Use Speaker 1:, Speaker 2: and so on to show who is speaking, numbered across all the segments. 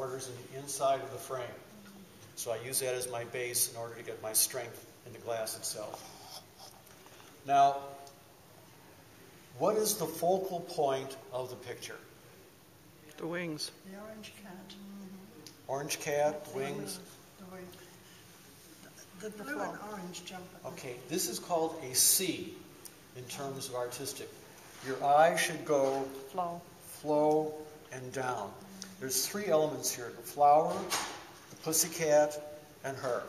Speaker 1: borders in the inside of the frame. So I use that as my base in order to get my strength in the glass itself. Now, what is the focal point of the picture?
Speaker 2: The wings.
Speaker 3: The orange cat.
Speaker 1: Orange cat, wings.
Speaker 3: The wing. The blue and orange jump.
Speaker 1: Okay, this is called a C in terms of artistic. Your eye should go flow and down. There's three elements here: the flower, the pussycat, and her.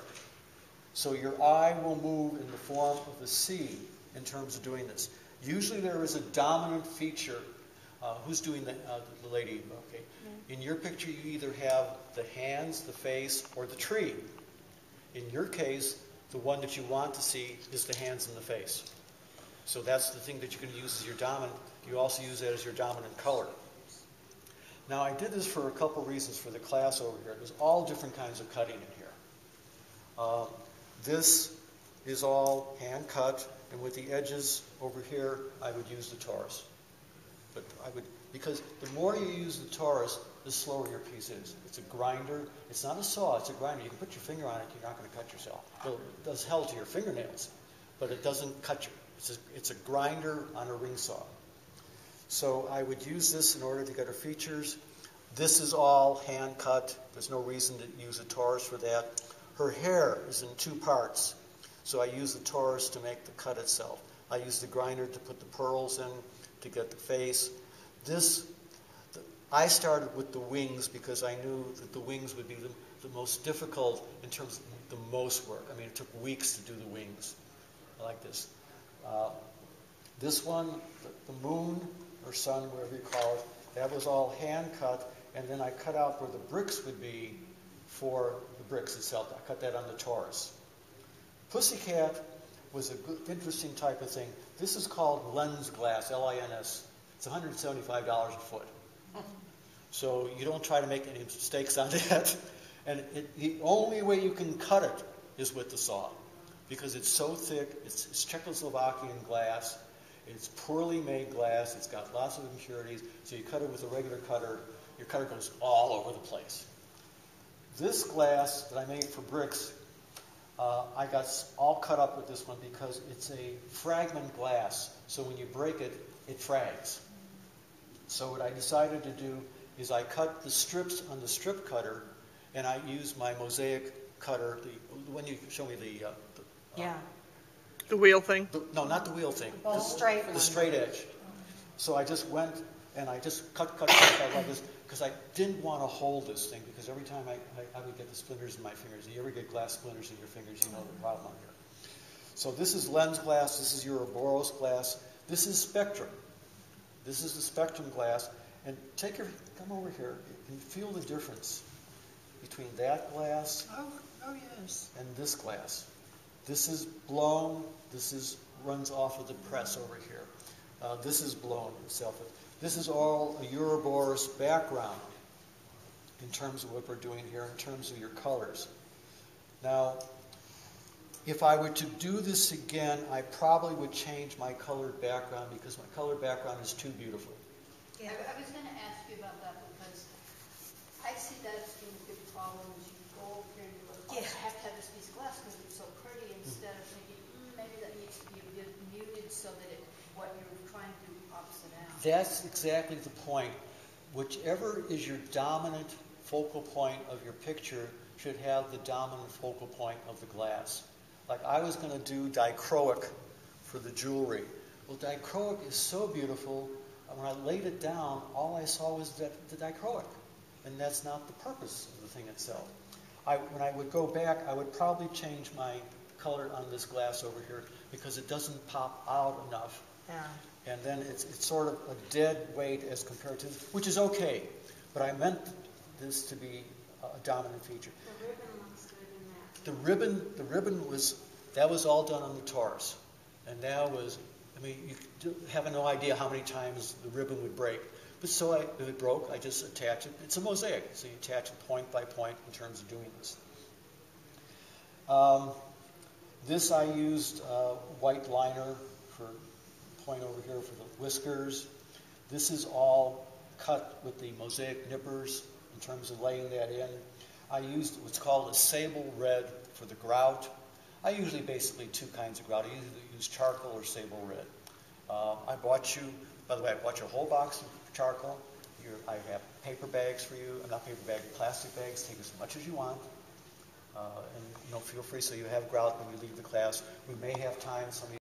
Speaker 1: So your eye will move in the form of a C in terms of doing this. Usually there is a dominant feature. Who's doing the lady? Okay. In your picture, you either have the hands, the face, or the tree. In your case, the one that you want to see is the hands and the face. So that's the thing that you can use as your dominant. You also use that as your dominant color. Now, I did this for a couple reasons for the class over here. There's all different kinds of cutting in here. This is all hand cut, and with the edges over here, I would use the Taurus. But because the more you use the Taurus, the slower your piece is. It's a grinder. It's not a saw, it's a grinder. You can put your finger on it, you're not going to cut yourself. Well, it does hell to your fingernails, but it doesn't cut you. It's a grinder on a ring saw. So I would use this in order to get her features. This is all hand cut. There's no reason to use a Taurus for that. Her hair is in two parts, so I use the Taurus to make the cut itself. I use the grinder to put the pearls in to get the face. I started with the wings because I knew that the wings would be the most difficult in terms of the most work. I mean, it took weeks to do the wings. I like this. This one, the moon or sun, whatever you call it, that was all hand cut, and then I cut out where the bricks would be for the bricks itself. I cut that on the Taurus. Pussycat was a good, interesting type of thing. This is called lens glass, L-I-N-S. It's $175 a foot. So you don't try to make any mistakes on that. And the only way you can cut it is with the saw, because it's so thick. It's Czechoslovakian glass. It's poorly made glass. It's got lots of impurities. So you cut it with a regular cutter, your cutter goes all over the place. This glass that I made for bricks, I got all cut up with this one because it's a fragment glass. So when you break it, it frags. So what I decided to do is I cut the strips on the strip cutter, and I used my Mosaic cutter, the one you show me
Speaker 2: the wheel thing?
Speaker 1: No, not the wheel thing.
Speaker 3: The straight
Speaker 1: The straight edge. So I just went and I just cut like this, because I didn't want to hold this thing, because every time I would get the splinters in my fingers. If you ever get glass splinters in your fingers, you know the problem here. So this is lens glass. This is Ouroboros glass. This is spectrum. This is the spectrum glass. And come over here and feel the difference between that glass and this glass. This is blown. This runs off of the press over here. This is blown itself. This is all a Ouroboros background in terms of what we're doing here, in terms of your colors. Now, if I were to do this again, I probably would change my colored background, because my colored background is too beautiful.
Speaker 4: Yeah. I was going to ask you about that, because I see that as being a big problem as you go over here and you look, I have to have this piece of glass because it's so pretty, instead of thinking, maybe that needs to be a bit muted so that what you're trying to do pops it out.
Speaker 1: That's exactly the point. Whichever is your dominant focal point of your picture should have the dominant focal point of the glass. Like I was going to do dichroic for the jewelry. Well, dichroic is so beautiful. When I laid it down, all I saw was the dichroic. And that's not the purpose of the thing itself. When I would go back, I would probably change my color on this glass over here, because it doesn't pop out enough.
Speaker 3: Yeah.
Speaker 1: And then it's sort of a dead weight as compared to, which is okay. But I meant this to be a dominant feature.
Speaker 4: The ribbon looks good in that.
Speaker 1: The ribbon was all done on the Taurus. And that was, you have no idea how many times the ribbon would break. But so if it broke, I just attach it. It's a mosaic, so you attach it point by point in terms of doing this. This I used white liner for point over here for the whiskers. This is all cut with the mosaic nippers in terms of laying that in. I used what's called a sable red for the grout. I usually basically two kinds of grout. I usually use charcoal or sable red. I bought you a whole box of charcoal. I have paper bags for you. Not paper bags, plastic bags. Take as much as you want. And feel free so you have grout when you leave the class. We may have time, some of you